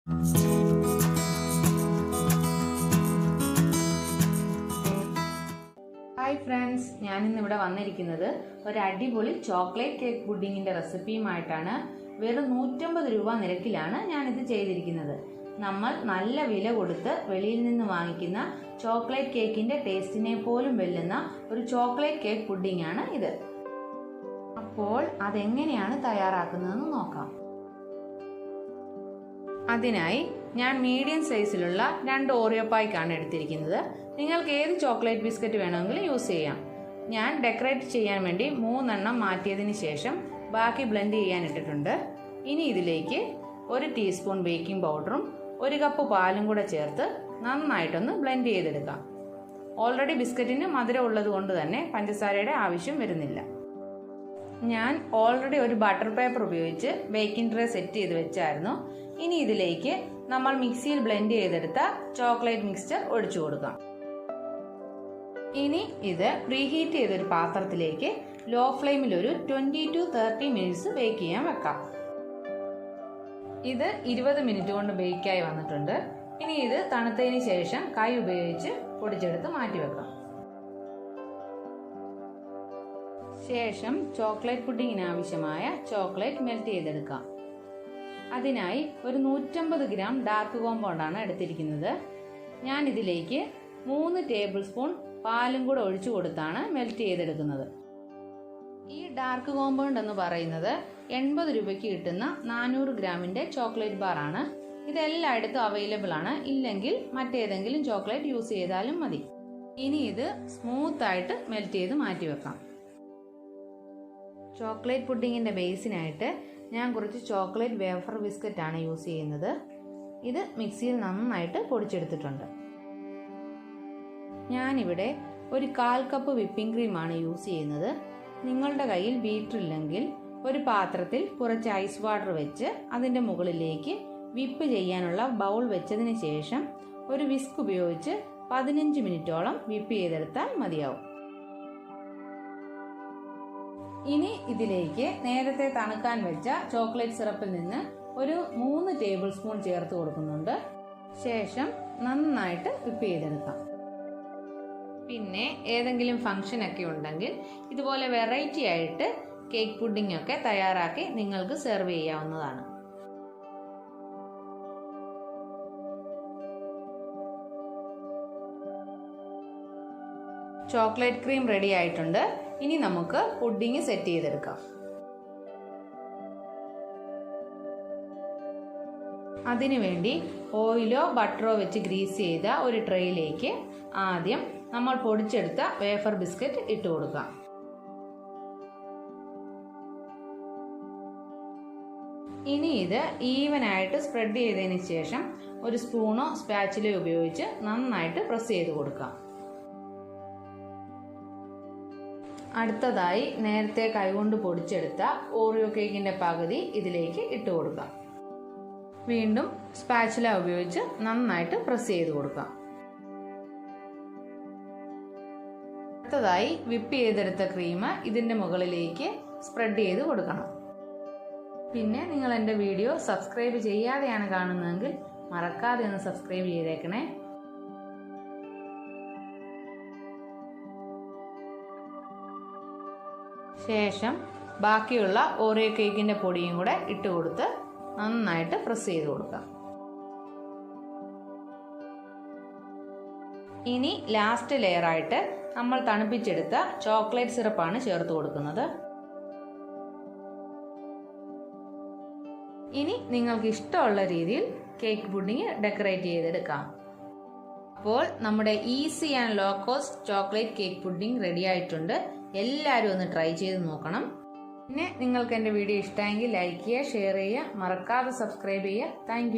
Hi friends, ഞാനിന്നിവിടെ വന്നിരിക്കുന്നത് ഒരു അടിപൊളി ചോക്ലേറ്റ് കേക്ക് പുഡിങ്ങിൻ്റെ റെസിപ്പിയുമായിട്ടാണ്. വെറും 150 രൂപ നിരക്കിലാണ് ഞാനിത് ചെയ്തിരിക്കുന്നത്. നമ്മൾ നല്ല വില കൊടുത്ത് വെളിയിൽ നിന്ന് വാങ്ങിക്കുന്ന ചോക്ലേറ്റ് കേക്കിൻ്റെ ടേസ്റ്റിനെ പോലും വെല്ലുന്ന ഒരു ചോക്ലേറ്റ് കേക്ക് പുഡിങ്ങാണ് ഇത്. അപ്പോൾ അതെങ്ങനെയാണ് തയ്യാറാക്കുന്നതെന്ന് നോക്കാം. അതിനായി ഞാൻ മീഡിയം സൈസിലുള്ള 2 ഓറിയോ പായ്ക്കാണ് എടുത്തിരിക്കുന്നത്. നിങ്ങൾക്ക് ഏത് ചോക്ലേറ്റ് ബിസ്ക്കറ്റ് വേണമെങ്കിലും യൂസ് ചെയ്യാം. ഞാൻ ഡെക്കറേറ്റ് ചെയ്യാൻ വേണ്ടി 3 എണ്ണം മാറ്റിയതിന് ശേഷം ബാക്കി ബ്ലെൻഡ് ചെയ്യാൻ ഇട്ടിട്ടുണ്ട്. ഇനി ഇതിലേക്ക് 1 ടീസ്പൂൺ ബേക്കിംഗ് പൗഡറും 1 കപ്പ് പാലും കൂടെ ചേർത്ത് നന്നായിട്ടൊന്ന് ബ്ലെൻഡ് ചെയ്തെടുക്കാം. ഓൾറെഡി ബിസ്ക്കറ്റിന് മധുരം ഉള്ളത് കൊണ്ട് തന്നെ പഞ്ചസാരയുടെ ആവശ്യം വരുന്നില്ല. ഞാൻ ഓൾറെഡി ഒരു ബട്ടർ പേപ്പർ ഉപയോഗിച്ച് ബേക്കിംഗ് ട്രേ സെറ്റ് ചെയ്ത് വെച്ചായിരുന്നു. ഇനി ഇതിലേക്ക് നമ്മൾ മിക്സിയിൽ ബ്ലെൻഡ് ചെയ്തെടുത്ത ചോക്ലേറ്റ് മിക്സ്ചർ ഒഴിച്ചു കൊടുക്കാം. ഇനി ഇത് പ്രീഹീറ്റ് ചെയ്തൊരു പാത്രത്തിലേക്ക് ലോ ഫ്ലെയിമിൽ ഒരു 20 to 30 മിനിറ്റ്സ് ബേക്ക് ചെയ്യാൻ വെക്കാം. ഇത് 20 മിനിറ്റ് കൊണ്ട് ബേക്കായി വന്നിട്ടുണ്ട്. ഇനി ഇത് തണുത്തതിന് ശേഷം കൈ ഉപയോഗിച്ച് പൊടിച്ചെടുത്ത് മാറ്റി വെക്കാം. ശേഷം ചോക്ലേറ്റ് പുഡിങ്ങിന് ആവശ്യമായ ചോക്ലേറ്റ് മെൽറ്റ് ചെയ്തെടുക്കാം. അതിനായി ഒരു 150 ഗ്രാം ഡാർക്ക് കോമ്പൗണ്ടാണ് എടുത്തിരിക്കുന്നത്. ഞാൻ ഇതിലേക്ക് 3 ടേബിൾ സ്പൂൺ പാലും കൂടെ ഒഴിച്ചു കൊടുത്താണ് മെൽറ്റ് ചെയ്തെടുക്കുന്നത്. ഈ ഡാർക്ക് കോമ്പൗണ്ട് എന്ന് പറയുന്നത് 80 രൂപയ്ക്ക് കിട്ടുന്ന 400 ഗ്രാമിൻ്റെ ചോക്ലേറ്റ് ബാറാണ്. ഇതെല്ലായിടത്തും അവൈലബിൾ ആണ്. ഇല്ലെങ്കിൽ മറ്റേതെങ്കിലും ചോക്ലേറ്റ് യൂസ് ചെയ്താലും മതി. ഇനി ഇത് സ്മൂത്തായിട്ട് മെൽറ്റ് ചെയ്ത് മാറ്റി വെക്കാം. ചോക്ലേറ്റ് പുഡിങ്ങിൻ്റെ ബേസിനായിട്ട് ഞാൻ കുറച്ച് ചോക്ലേറ്റ് വേഫർ ബിസ്ക്കറ്റാണ് യൂസ് ചെയ്യുന്നത്. ഇത് മിക്സിയിൽ നന്നായിട്ട് പൊടിച്ചെടുത്തിട്ടുണ്ട്. ഞാനിവിടെ ഒരു 1/4 കപ്പ് വിപ്പിംഗ് ക്രീമാണ് യൂസ് ചെയ്യുന്നത്. നിങ്ങളുടെ കയ്യിൽ ബീറ്റർ ഇല്ലെങ്കിൽ ഒരു പാത്രത്തിൽ കുറച്ച് ഐസ് വാട്ടർ വെച്ച് അതിൻ്റെ മുകളിലേക്ക് വിപ്പ് ചെയ്യാനുള്ള ബൗൾ വെച്ചതിന് ശേഷം ഒരു വിസ്ക് ഉപയോഗിച്ച് 15 മിനിറ്റോളം വിപ്പ് ചെയ്തെടുത്താൽ മതിയാവും. ഇനി ഇതിലേക്ക് നേരത്തെ തണുക്കാൻ വെച്ച ചോക്ലേറ്റ് സിറപ്പിൽ നിന്ന് ഒരു 3 ടേബിൾ സ്പൂൺ ചേർത്ത് കൊടുക്കുന്നുണ്ട്. ശേഷം നന്നായിട്ട് വിപ്പ് ചെയ്തെടുക്കാം. പിന്നെ ഏതെങ്കിലും ഫംഗ്ഷൻ ഒക്കെ ഉണ്ടെങ്കിൽ ഇതുപോലെ വെറൈറ്റി ആയിട്ട് കേക്ക് പുഡിംഗ് ഒക്കെ തയ്യാറാക്കി നിങ്ങൾക്ക് സെർവ് ചെയ്യാവുന്നതാണ്. ചോക്ലേറ്റ് ക്രീം റെഡി ആയിട്ടുണ്ട്. ഇനി നമുക്ക് പുഡിംഗ് സെറ്റ് ചെയ്തെടുക്കാം. അതിനുവേണ്ടി ഓയിലോ ബട്ടറോ വെച്ച് ഗ്രീസ് ചെയ്ത ഒരു ട്രേയിലേക്ക് ആദ്യം നമ്മൾ പൊടിച്ചെടുത്ത വേഫർ ബിസ്ക്കറ്റ് ഇട്ട് കൊടുക്കാം. ഇനി ഇത് ഈവനായിട്ട് സ്പ്രെഡ് ചെയ്തതിന് ശേഷം ഒരു സ്പൂണോ സ്പാച്ചിലോ ഉപയോഗിച്ച് നന്നായിട്ട് പ്രസ് ചെയ്ത് കൊടുക്കാം. അടുത്തതായി നേരത്തെ കൈകൊണ്ട് പൊടിച്ചെടുത്ത ഓറിയോ കേക്കിൻ്റെ പകുതി ഇതിലേക്ക് ഇട്ട് കൊടുക്കാം. വീണ്ടും സ്പാച്ചുല ഉപയോഗിച്ച് നന്നായിട്ട് പ്രസ് ചെയ്ത് കൊടുക്കാം. അടുത്തതായി വിപ്പ് ചെയ്തെടുത്ത ക്രീം ഇതിൻ്റെ മുകളിലേക്ക് സ്പ്രെഡ് ചെയ്ത് കൊടുക്കണം. പിന്നെ നിങ്ങൾ എൻ്റെ വീഡിയോ സബ്സ്ക്രൈബ് ചെയ്യാതെയാണ് കാണുന്നതെങ്കിൽ മറക്കാതെ ഒന്ന് സബ്സ്ക്രൈബ് ചെയ്തേക്കണേ. ശേഷം ബാക്കിയുള്ള ഓറിയോ കേക്കിൻ്റെ പൊടിയും കൂടെ ഇട്ട് കൊടുത്ത് നന്നായിട്ട് പ്രസ് ചെയ്ത് കൊടുക്കാം. ഇനി ലാസ്റ്റ് ലെയറായിട്ട് നമ്മൾ തണുപ്പിച്ചെടുത്ത ചോക്ലേറ്റ് സിറപ്പാണ് ചേർത്ത് കൊടുക്കുന്നത്. ഇനി നിങ്ങൾക്ക് ഇഷ്ടമുള്ള രീതിയിൽ കേക്ക് പുഡിംഗ് ഡെക്കറേറ്റ് ചെയ്തെടുക്കാം. അപ്പോൾ നമ്മുടെ easy and low cost chocolate cake pudding ready ആയിട്ടുണ്ട്. എല്ലാവരും ഒന്ന് ട്രൈ ചെയ്ത് നോക്കണം. പിന്നെ നിങ്ങൾക്ക് എൻ്റെ വീഡിയോ ഇഷ്ടമെങ്കിൽ ലൈക്ക് ചെയ്യുക, ഷെയർ ചെയ്യുക, മറക്കാതെ സബ്സ്ക്രൈബ് ചെയ്യുക. താങ്ക്